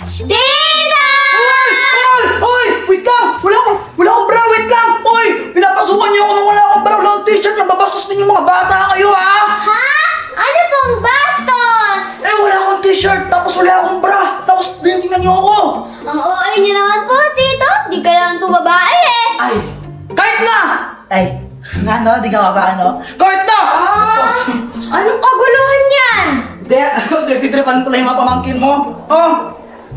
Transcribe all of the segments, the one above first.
Tita! Oy! Wait lang! Wala akong bra! Wait lang! Oy! Pinapasukan niyo ako nang wala akong bra! Wala akong t-shirt! Nababastos din yung mga bata kayo, ha? Ha? Ano pong bastos? Eh, wala akong t-shirt! Tapos wala akong bra! Tapos tinitingnan niyo ako! Ang OA niyo naman po, Tito. Di ka naman po babae eh. Ay! Kahit na! Ay! Nga no? Di ka ba ano? Kahit na! Anong kaguluhan yan? Hindi, nagtitripan ko lang yung mga pamangkin mo. Oh!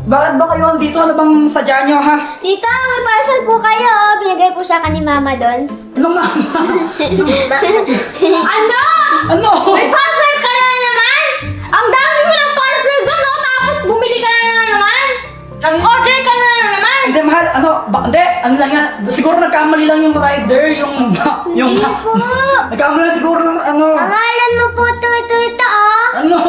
Bakit ba kayo andito? Ano bang sadya nyo, ha? Tita, may parcel po kayo. Binigay po sa akin ni Mama doon. Anong mama? Ano? Ano? May parcel ka na naman? Ang dami mo ng parcel doon, no? Tapos bumili ka na naman? Order ka na naman? Hindi, mahal. Hindi. Ano lang yan? Siguro nagkamali lang yung rider. Hindi po. Nagkamali lang siguro ng ano. Pangalan mo po to, Tito, oh. Ano?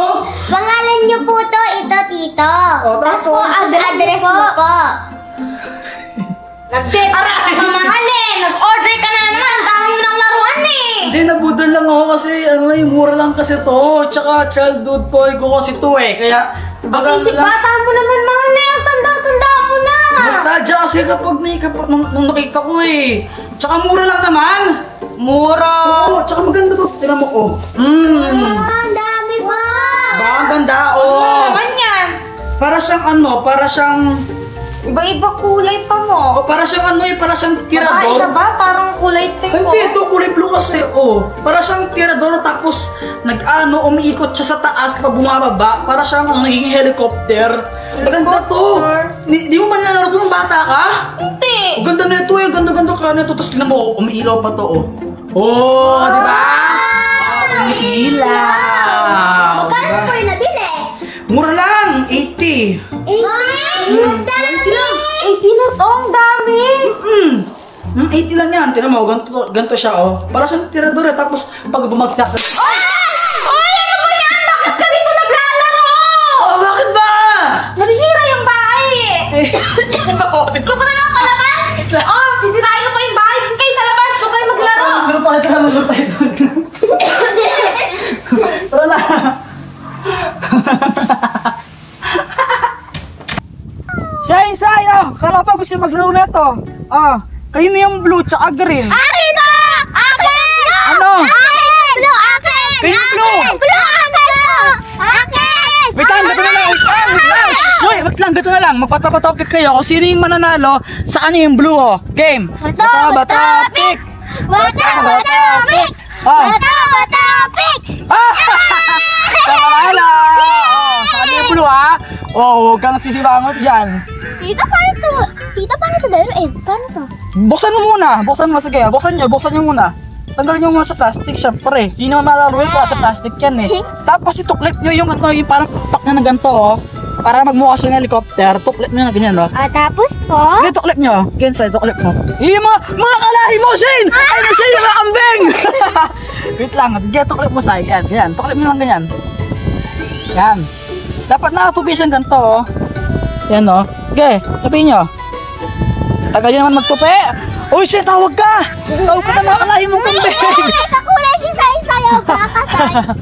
Pangalan niyo po to, ito, Tito. Oh, Tapos po, address mo po. Nag-depara ka pa, mahal eh. Nag-order ka na naman. Ang dami mo ng laruan eh. Hindi, nabudol lang ako kasi yung mura lang kasi to. Tsaka childhood toy ko kasi to eh. Kaya, Isip bata mo naman, mahal eh. Ang tanda-tanda mo na. nostalgia kasi nung nakita ko eh. Tsaka mura lang naman. Mura. Oo, tsaka maganda to. Tignan mo, oh. Ang dami ba? Ba, ang ganda, oh. Naman yan. Para siyang para siyang... Iba-iba kulay pa mo. Oh, para siyang para siyang Babae ka tirador. ba? Parang kulay pink ko. Hindi, ito kulay blue kasi, oh. Para siyang tirador tapos umiikot siya sa taas kapag bumababa. Para siyang naging helicopter. Maganda to. Di mo ba nilalaro to ng bata ka? Hindi. Ang ganda na ito eh. Ganda ka na ito. Tapos tingnan mo, umiilaw pa to, oh. Oh, di ba? Umiilaw. Magkano po yung nabili? Mura lang, 80. 80? Ang dami! 80 na to, ang dami! 80 lang yan. Tingnan mo, ganito siya, oh. Para siyang tirador eh. Tapos pag bumagsak. Ay! Ay! Ano ba yan? Bakit ka dito naglalaro? Oh, bakit ba? Nasisira yung bahay eh! Doon ka na lang kalabas? Oh, sisirain mo pa yung bahay. Doon kayo sa labas. Doon kayo maglaro. Magano pa ito. Tara na. Shine sa'yo! Kala pa gusto maglaro na ito. Kayo na yung blue tsaka green. Akin na! Akin! Ano? Akin! Blue, akin! Kayo yung blue! Blue, akin! Akin! Wait lang, gato na lang. Wait lang, gato na lang. Magpatapatopic kayo kung sino yung mananalo sa kanya yung blue, oh. Game. Batapik! Batapik! Batapik! Kamalala! Sa kanya yung blue, ha? Oh, huwag kang sisibangot dyan. Tita, paano to laruin? Paano to? Buksan mo muna. Buksan mo, sige. Buksan nyo muna. Tanggalin nyo muna sa plastic, syempre. Hindi naman malaruin sa plastic yan eh. Tapos ituklit nyo yung parang pak na ganito, oh. Para magmukha siya ng helicopter. Tuklit nyo na ganyan, oh. Tapos po? Sige, tuklit nyo. Ganyan sa'yo, tuklit mo. Mga kalahi mo, Shane! Ay, na Shane, mga kambing! Wait lang, sige, tuklit mo sa'yo. Yan, ganyan. Tuklit mo lang ganyan. Yan. Dapat naka-position ganito, oh. Yan, oh. Okay, tapiin nyo. Tagal nyo naman magtupi. Uy, shit, tawag ka! Tawag ka na mga kalahi mong kambing! Kakulay din sa'yo, kakasay.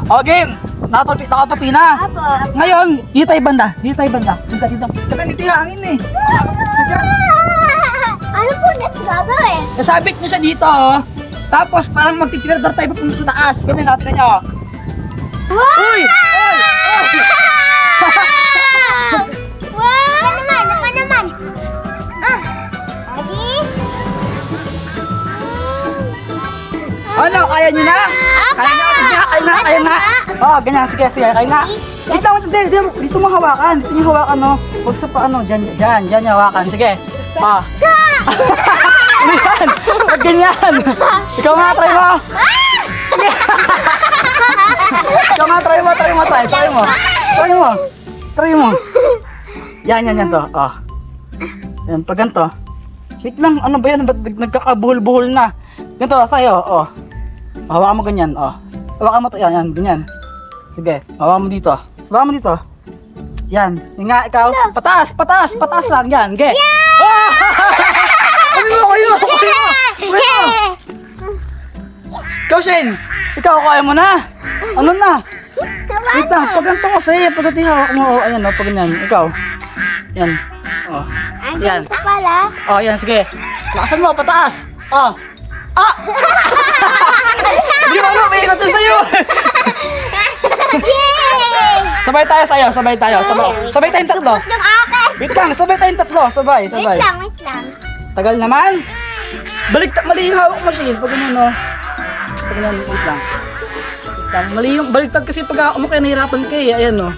O, game! Nakatupi na. Apo. Ngayon, dito tayo banda. Dito. Saka dito yung hangin eh. Ano po next gagawin? Nasabit nyo siya dito, oh. Tapos parang magtitirador tayo papunta sa taas. Ganun natin nyo. Uy! Wow! Naman. Adi? Ano, kaya nyo na? Kaya na, sige, kaya na. Oh, ganyan, sige, kaya na. Dito mo hawakan. Dito nyo hawakan, no. Huwag sa pa, dyan nyo hawakan. Sige. Yan. Huwag ganyan. Ikaw nga, try mo. Ikaw nga, try mo. Try mo. Yan to. Oh. Yan, pag ganito. Wait lang, ano ba yan? Ba't nagkakabuhol-buhol na? Ganito, tayo, oh. Hawakan mo ganyan, oh. Hawakan mo to, yan, ganyan. Sige, hawakan mo dito. Yan, yung nga, ikaw. Pataas lang, yan, ge. Oh! Kayo. Ikaw, Shane. Ikaw, kaya mo na. Ano na? Wait lang, pag ganito kasi, pag ganito hawak mo, ayan, pag ganyan, ikaw. Yan. Oh. Yan. Ito pala. Oh, yan. Sige. Lakasan mo, pataas. Oh. Ah! Hindi mo alam, may ingat siya sa'yo. Yay! Sabay tayo sa'yo, sabay tayo. Sabay tayong tatlo. Supot ng akin. Wait lang, sabay tayong tatlo. Sabay. Wait lang. Tagal naman. Mali yung hawak machine. Pag ganyan, no. Pag ganyan, wait lang. Mali yung baliktad kasi pag ako kaya nahirapan ka eh. Ayan, no.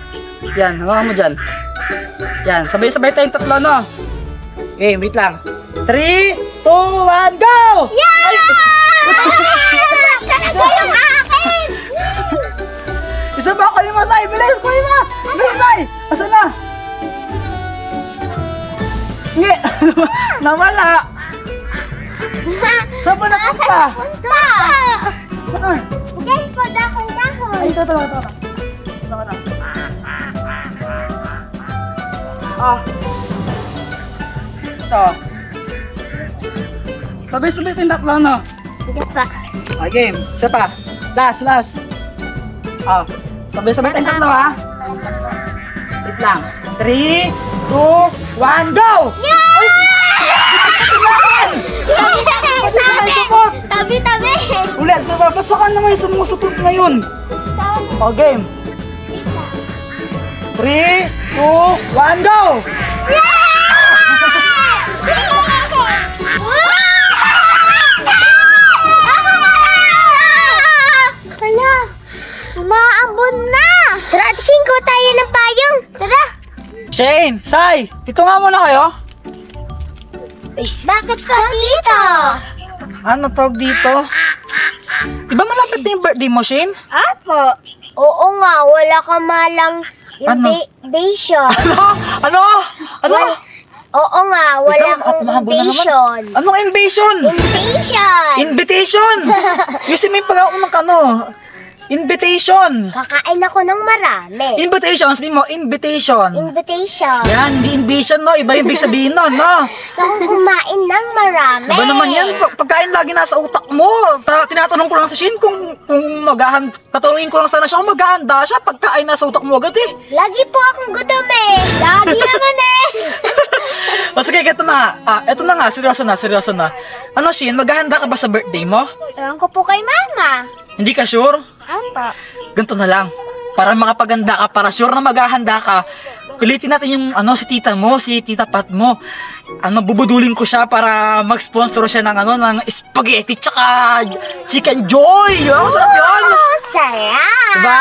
Yan, hawakan mo dyan. Yan, sabay-sabay tayong tatlo, no. Okay, wait lang. 3, 2, 1, go! Yeah! Talaga yung akin! Isa pa ako yung Masay! Bilis! Kuya ma! Bilis, Masay! Asan na? Ngi! Nawala! Saan pa napunta? Saan? Diyan po, dahon-dahon. Ay, ito. Ito na. Ah. Ito. Sabay-sabay tayong tatlo, no? Sige pa. Okay, game. Isa pa. Last. Ah. Sabay-sabay tayong tatlo, ha? Wait lang. 3, 2, 1, go! Yeah! Tabi! Ulit, ba't saan naman yung sumusupot ngayon? Saan? O, game. 3, 2, 1, go! Hala, umaambon na! Tara, singko tayo ng payong! Tara! Shane, Sai, dito nga muna kayo. Bakit ka dito? Ano tawag dito? Di ba malapit na yung birthday mo, Shane? Apo, oo nga, wala ka malang Ano? invitation. Ano? Oo nga, wala Ikaw, kang mahabo na naman. invitation. Anong invasion? Invitation! Invitation! Kasi may pag-ako ng invitation! Kakain ako ng marami. Invitation, sabihin mo, invitation. Invitation. Yan, hindi invitation, no? Iba yung big sabihin nun, no? Gusto kong kumain ng marami. Iba naman yan, pagkain lagi nasa utak mo. Tinatanong ko lang sa Shin kung tatanungin ko lang sana siya kung maghahanda siya. Pagkain nasa utak mo agad eh. Lagi po akong gutom eh. Lagi naman eh. O sige, ito na. Ito na nga, seryoso na. Ano, Shin, maghahanda ka ba sa birthday mo? Ewan ko po kay mama. Hindi ka sure? Apa? Ganito na lang. Para makapaganda ka, para sure na maghahanda ka, pilitin natin yung si tita mo, si tita Pat mo. Bubudulin ko siya para mag-sponsor siya ng spaghetti tsaka chicken joy. Ang sarap yun! Sarap! Diba?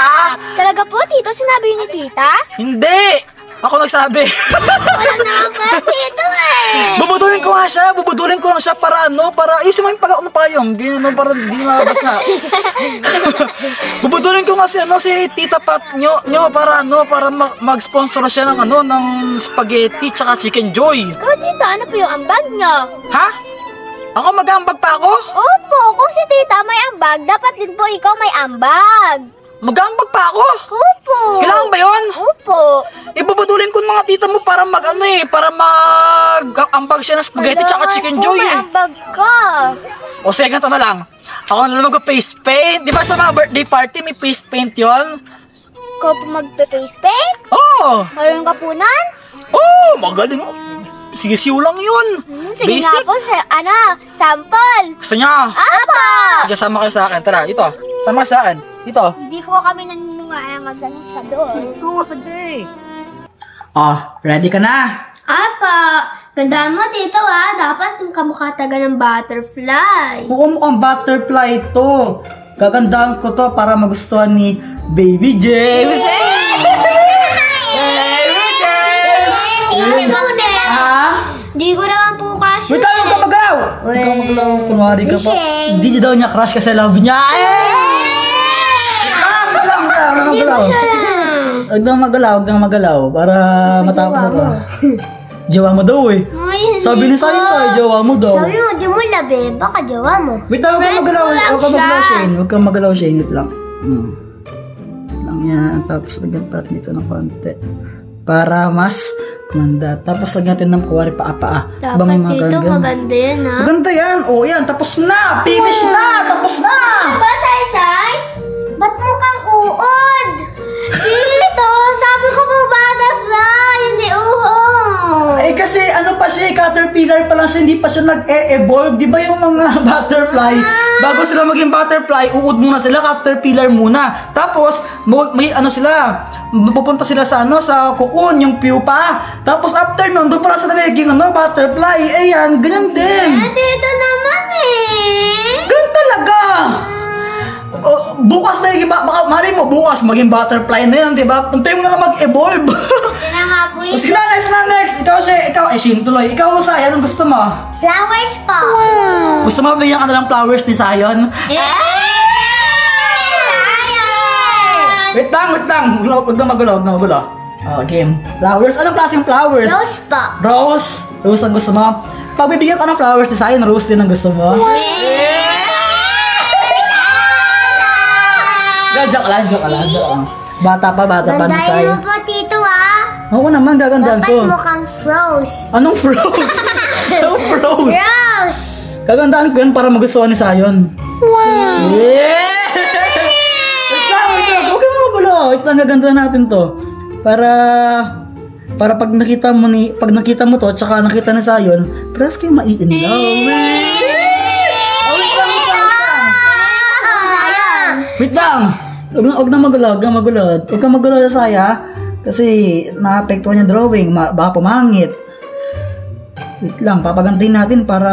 Talaga po, tito? Sinabi yun ni tita? Hindi! Ako nagsabi. Wala naman pala tito eh. Bubudulin ko lang siya para ayusin mo yung pag-ako ng payong. Gano'n para di nabasa. Bubudulin ko nga si tita Pat nyo para mag-sponsor siya ng spaghetti tsaka chicken joy. Ikaw, tita, ano po yung ambag nyo? Ha? Ako mag-aambag pa ako? Opo, kung si tita may ambag, dapat din po ikaw may ambag. Mag-aambag pa ako? Opo. Kailangan ba yun? Opo. Ibubudulin ko ng mga tita mo para mag-ambag siya ng spaghetti tsaka chicken joy May eh. ambag ka. O sige, ganito na lang. Ako na lang mag-face paint. Di ba sa mga birthday party may face paint yon? Ikaw po magpe-face paint? Oo! Marunong ka po nun? Oo! Magaling. Sige, siw lang yun. Sige nga po, sample. Gusto niya? Apa! Sige, sama kayo sa akin. Tara, ito. Sama kayo sa akin. Dito. Hindi po kami naniniwala magaling sa doon. Ito, sige. Ready ka na? Apa! Gandaan mo dito dapat yung kamukha taga ng butterfly. Mukhang butterfly ito. Gagandaan ko to para magustuhan ni Baby James. Baby James! Di ko naman po crush Wait, huwag ka magalaw! Huwag ka magalaw. Kunwari ka pa. Hindi niya daw niya crush kasi love niya. Huwag kang magalaw para matapos ako. Jawa mo daw eh. Sabi ni Sai, jawa mo daw. Sabi mo, di mo labi. Baka jawa mo. Wait, huwag kang magalaw. Huwag kang magalaw, Shane. Huwag kang magalaw, Shane. Wait lang. Lang yan. Tapos lagyan pa nito ng konti. Para mas kumanda. Tapos lagyan natin ng kuwari paa-paa. Dapat dito maganda yan Maganda yan. O yan, tapos na. Finish na. Tapos na. Ba, Sai? Ba't mukhang uod? Dito, sabi ko po butterfly, hindi uod. kasi caterpillar pa lang siya, hindi pa siya nag-e-evolve. Di ba yung mga butterfly, bago sila maging butterfly, uod muna sila, caterpillar muna. Tapos, may ano sila, pupunta sila sa ano, sa cocoon, yung pupa. Tapos after nun, doon pala sila naging ano, butterfly. Ayan, ganyan din. Dito naman eh. Ganun talaga. Bukas baka mali mo, bukas maging butterfly na yan, di ba? Puntay mo na lang mag-evolve. Ito na nga po O, sige na, next. Ikaw, Shin, tuloy. Ikaw, Sai, anong gusto mo? Flowers po. Gusto mo bigyan ka na lang flowers ni Sayon? Wait lang. Huwag na magulo. Game. Flowers. Anong klaseng flowers? Rose po. Rose ang gusto mo? Pag bibigyan ka ng flowers ni Sayon, rose din ang gusto mo? Joke lang. Bata pa ni Sayon. Gandahin mo po, Tito, ah. Oo naman, gagandaan Dapat ko. mukhang froze. Anong froze? Anong froze? Rose! Gagandaan ko yan para magustuhan ni Sayon. Wow! Yeah! Wait lang. Huwag ka magulo. Wait lang, gagandaan natin to. Para pag nakita mo to, tsaka nakita ni Sayon, parehas kayo mai-inlaw. Wait lang. Huwag na magulo. Huwag kang magulo sa Saya. Kasi naapektuhan yung drawing. Baka pumangit. Wait lang. Papagantiin natin para...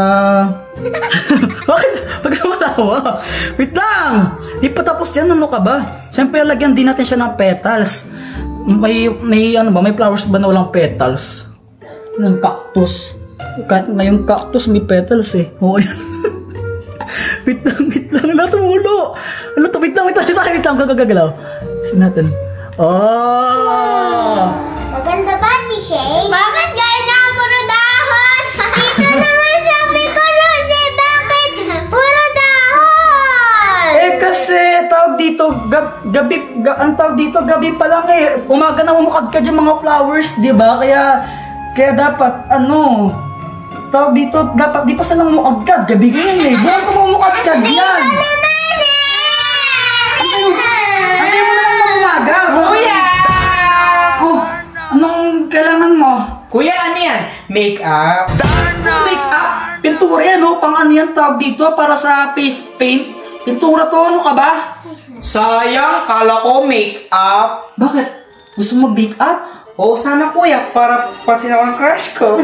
Bakit? Huwag ka matawa. Wait lang. Di pa tapos yan. Ano ka ba? Siyempre, lagyan din natin siya ng petals. May flowers ba na walang petals? Yung cactus. Kahit ngayong cactus may petals eh. Oo yan. Wait lang, natumulo. Wait lang, gagagalaw. Sige natin. Oh! Maganda ba, Tishay? Bakit ganyan ang puro dahon? Ito naman sabi ko, Rosie, bakit puro dahon? Kasi tawag dito, gabi pa lang eh. Umaga na umukad ka dyan mga flowers, di ba? Kaya dapat, tawag dito, dapat di pa silang mukadkad. Gabi ganyan eh. Bukas ka mumukadkad yan. Antay mo na lang mag-umaga. Kuya! Oh, anong kailangan mo? Kuya, ano yan? Make-up? Make-up? Pintura yan, Pang ano yan tawag dito para sa face paint? Pintura to, ano ka ba? Sayang, kala ko make-up. Bakit? Gusto mo make-up? Oo, sana kuya, para pansinaw ang crush ko.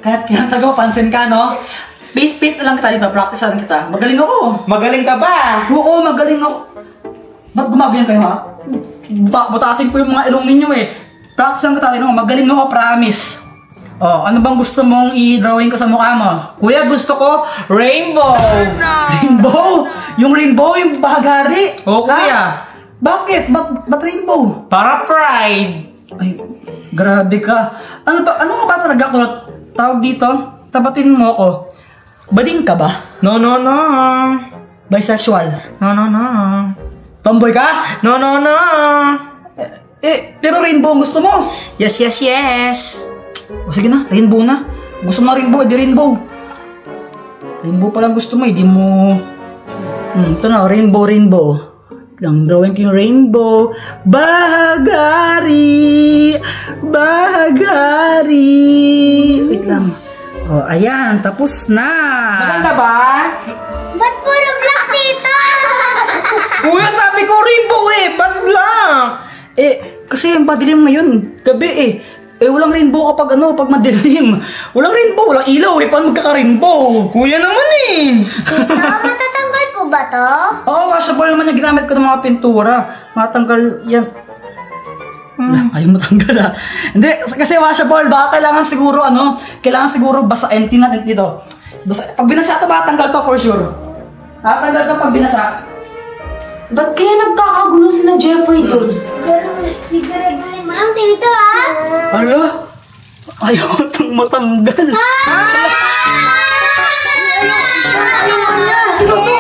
Kaya pansin ka, no? Face paint na lang kita dito, practice lang kita. Magaling ako. Magaling ka ba? Oo, magaling ako. Ba't gumabihan kayo, ha? Butasin ko yung mga ilong ninyo eh. Practice lang kita dito, magaling ako, promise. Oh, ano bang gusto mong i-drawing ko sa mukha mo? Kuya, gusto ko rainbow. Rainbow? Yung rainbow, yung bahagari? Oo, kuya. Ha? Bakit? Ba't rainbow? Para pride. Ay, grabe ka. Ano ka ba talaga kulot? Tawag dito? Tabatin mo ako. Bading ka ba? No. Bisexual? No. Tomboy ka? No. Pero rainbow ang gusto mo. Yes. O sige na, rainbow na. Gusto mo rainbow, edi rainbow. Rainbow pa lang gusto mo, edi mo... ito na, rainbow. Ang drawing ko yung rainbow. Bahagari. Wait lang. Oh, ayan, tapos na. Maganda ba? Ba't puro black dito? Kuya, sabi ko rainbow eh. Ba't lang? Kasi yung padilim ngayon, gabi eh. Walang rainbow kapag pag madilim. Walang rainbow, walang ilaw eh. Paano magkaka-rainbow? Kuya naman eh. Tito, matatanggal po ba to? Oo, washable naman yung ginamit ko ng mga pintura. Matanggal yan. Ayaw mo tanggal ah. Hindi, kasi washable. Baka kailangan siguro basain. Tingnan dito. Pag binasa ito, matanggal to for sure. Matanggal to pag binasa. Ba't kaya nagkakagulo si na Jeffoy doon? Siguraduhin mo lang, Tito, ah. Ano? Ayaw matanggal. Ah! Sinusunod